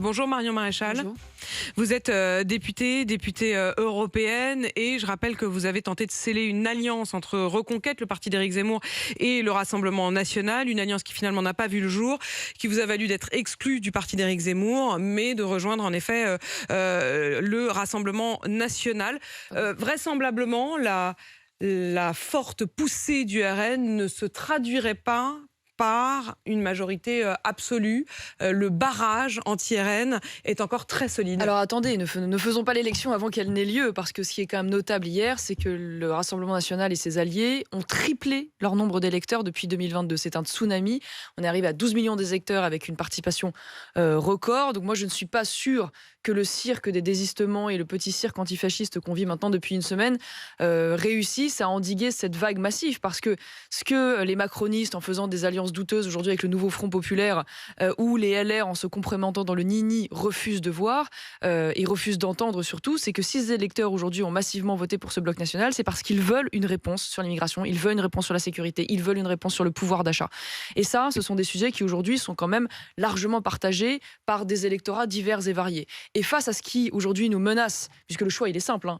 Bonjour Marion Maréchal. Bonjour. Vous êtes députée européenne et je rappelle que vous avez tenté de sceller une alliance entre Reconquête, le parti d'Éric Zemmour, et le Rassemblement national, une alliance qui finalement n'a pas vu le jour, qui vous a valu d'être exclu du parti d'Éric Zemmour, mais de rejoindre en effet le Rassemblement national. Vraisemblablement, la forte poussée du RN ne se traduirait pas par une majorité absolue. Le barrage anti-RN est encore très solide. Alors attendez, ne faisons pas l'élection avant qu'elle n'ait lieu, parce que ce qui est quand même notable hier, c'est que le Rassemblement national et ses alliés ont triplé leur nombre d'électeurs depuis 2022. C'est un tsunami. On est arrivé à 12 millions d'électeurs avec une participation record. Donc moi, je ne suis pas sûre que le cirque des désistements et le petit cirque antifasciste qu'on vit maintenant depuis une semaine réussissent à endiguer cette vague massive. Parce que ce que les macronistes, en faisant des alliances douteuses aujourd'hui avec le nouveau Front populaire, ou les LR en se compromettant dans le nini, refusent de voir et refusent d'entendre surtout, c'est que si les électeurs aujourd'hui ont massivement voté pour ce bloc national, c'est parce qu'ils veulent une réponse sur l'immigration, ils veulent une réponse sur la sécurité, ils veulent une réponse sur le pouvoir d'achat. Et ça, ce sont des sujets qui aujourd'hui sont quand même largement partagés par des électorats divers et variés. Et face à ce qui aujourd'hui nous menace, puisque le choix il est simple,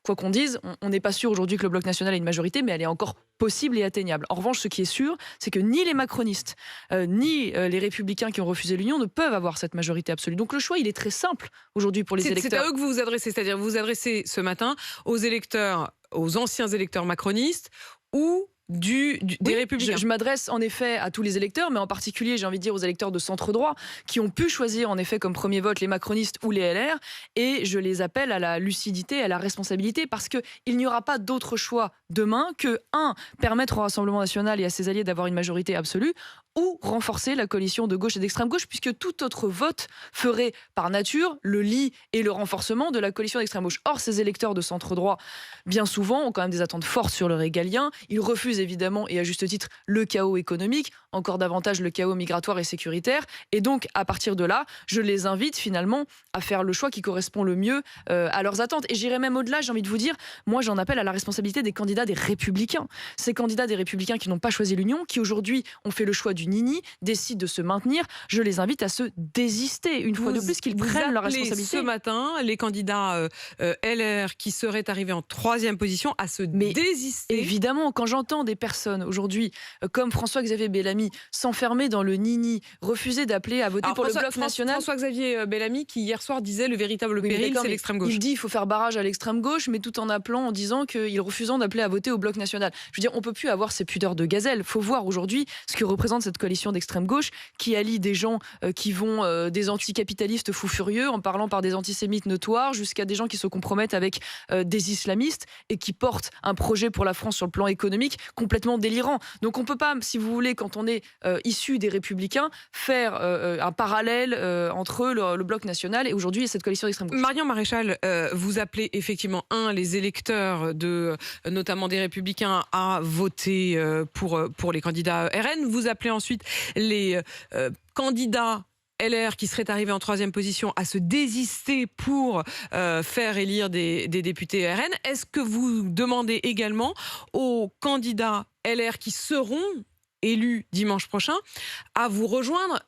quoi qu'on dise, on n'est pas sûr aujourd'hui que le bloc national ait une majorité, mais elle est encore possible et atteignable. En revanche, ce qui est sûr, c'est que ni les macronistes, ni les républicains qui ont refusé l'union ne peuvent avoir cette majorité absolue. Donc le choix, il est très simple aujourd'hui pour les électeurs. C'est à eux que vous vous adressez, c'est-à-dire vous vous adressez ce matin aux électeurs, aux anciens électeurs macronistes ou des Républicains. Je m'adresse en effet à tous les électeurs, mais en particulier, j'ai envie de dire aux électeurs de centre-droit qui ont pu choisir en effet comme premier vote les macronistes ou les LR, et je les appelle à la lucidité, à la responsabilité, parce qu'il n'y aura pas d'autre choix demain que, permettre au Rassemblement national et à ses alliés d'avoir une majorité absolue, ou renforcer la coalition de gauche et d'extrême gauche, puisque tout autre vote ferait par nature le lit et le renforcement de la coalition d'extrême gauche. Or, ces électeurs de centre-droit, bien souvent, ont quand même des attentes fortes sur le régalien. Ils refusent évidemment, et à juste titre, le chaos économique, encore davantage le chaos migratoire et sécuritaire. Et donc, à partir de là, je les invite finalement à faire le choix qui correspond le mieux à leurs attentes. Et j'irai même au-delà, j'ai envie de vous dire, moi j'en appelle à la responsabilité des candidats des Républicains. Ces candidats des Républicains qui n'ont pas choisi l'union, qui aujourd'hui ont fait le choix du nini, décident de se maintenir, je les invite à se désister une fois de plus, qu'ils prennent leur responsabilité. Ce matin, les candidats LR qui seraient arrivés en 3e position à se désister. Évidemment, quand j'entends des personnes aujourd'hui, comme François-Xavier Bellamy, s'enfermer dans le nini, refuser d'appeler à voter pour le bloc national. François-Xavier Bellamy qui hier soir disait le véritable péril, c'est l'extrême gauche. Il dit qu'il faut faire barrage à l'extrême gauche, mais tout en appelant, en disant qu'il refusant d'appeler à voter au bloc national. Je veux dire, on peut plus avoir ces pudeurs de gazelle. Il faut voir aujourd'hui ce que représente cette coalition d'extrême gauche qui allie des gens qui vont des anticapitalistes fous furieux en parlant par des antisémites notoires jusqu'à des gens qui se compromettent avec des islamistes et qui portent un projet pour la France sur le plan économique complètement délirant. Donc on peut pas, si vous voulez, quand on est issu des Républicains, faire un parallèle entre le bloc national et aujourd'hui cette coalition d'extrême gauche. Marion Maréchal, vous appelez effectivement les électeurs notamment des Républicains à voter pour les candidats RN. Vous appelez ensuite les candidats LR qui seraient arrivés en 3e position à se désister pour faire élire des députés RN. Est-ce que vous demandez également aux candidats LR qui seront élus dimanche prochain à vous rejoindre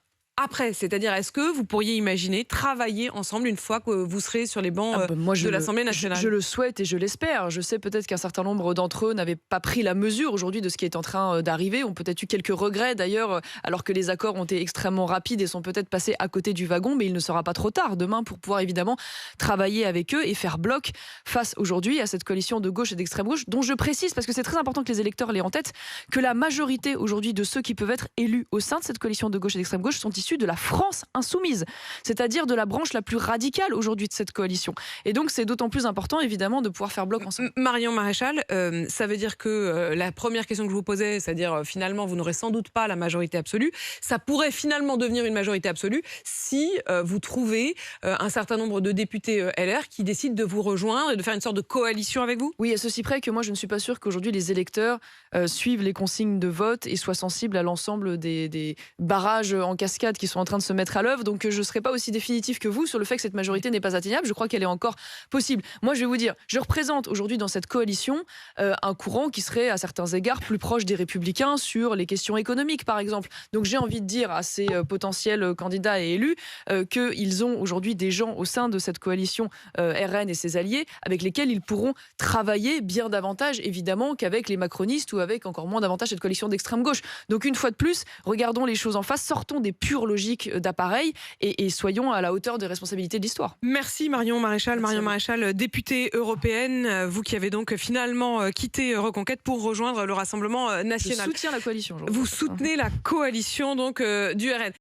après? C'est-à-dire, est-ce que vous pourriez imaginer travailler ensemble une fois que vous serez sur les bancs de l'Assemblée nationale? Je le souhaite et je l'espère. Je sais peut-être qu'un certain nombre d'entre eux n'avaient pas pris la mesure aujourd'hui de ce qui est en train d'arriver, ont peut-être eu quelques regrets d'ailleurs, alors que les accords ont été extrêmement rapides et sont peut-être passés à côté du wagon, mais il ne sera pas trop tard demain pour pouvoir évidemment travailler avec eux et faire bloc face aujourd'hui à cette coalition de gauche et d'extrême gauche, dont je précise, parce que c'est très important que les électeurs l'aient en tête, que la majorité aujourd'hui de ceux qui peuvent être élus au sein de cette coalition de gauche et d'extrême gauche sont issus de la France insoumise, c'est-à-dire de la branche la plus radicale aujourd'hui de cette coalition. Et donc c'est d'autant plus important évidemment de pouvoir faire bloc ensemble. Marion Maréchal, ça veut dire que la première question que je vous posais, c'est-à-dire finalement vous n'aurez sans doute pas la majorité absolue, ça pourrait finalement devenir une majorité absolue si vous trouvez un certain nombre de députés LR qui décident de vous rejoindre et de faire une sorte de coalition avec vous? Oui, à ceci près que moi je ne suis pas sûre qu'aujourd'hui les électeurs suivent les consignes de vote et soient sensibles à l'ensemble des barrages en cascade qui sont en train de se mettre à l'œuvre. Donc je ne serai pas aussi définitif que vous sur le fait que cette majorité n'est pas atteignable. Je crois qu'elle est encore possible. Moi, je vais vous dire, je représente aujourd'hui dans cette coalition un courant qui serait à certains égards plus proche des Républicains sur les questions économiques, par exemple. Donc j'ai envie de dire à ces potentiels candidats et élus qu'ils ont aujourd'hui des gens au sein de cette coalition RN et ses alliés avec lesquels ils pourront travailler bien davantage, évidemment, qu'avec les macronistes ou avec encore moins davantage cette coalition d'extrême gauche. Donc une fois de plus, regardons les choses en face, sortons des pures logiques d'appareil et soyons à la hauteur des responsabilités de l'histoire. Merci Marion Maréchal. Merci Marion Maréchal, députée européenne, vous qui avez donc finalement quitté Reconquête pour rejoindre le Rassemblement national. Je soutiens la coalition. Vous soutenez la coalition donc du RN.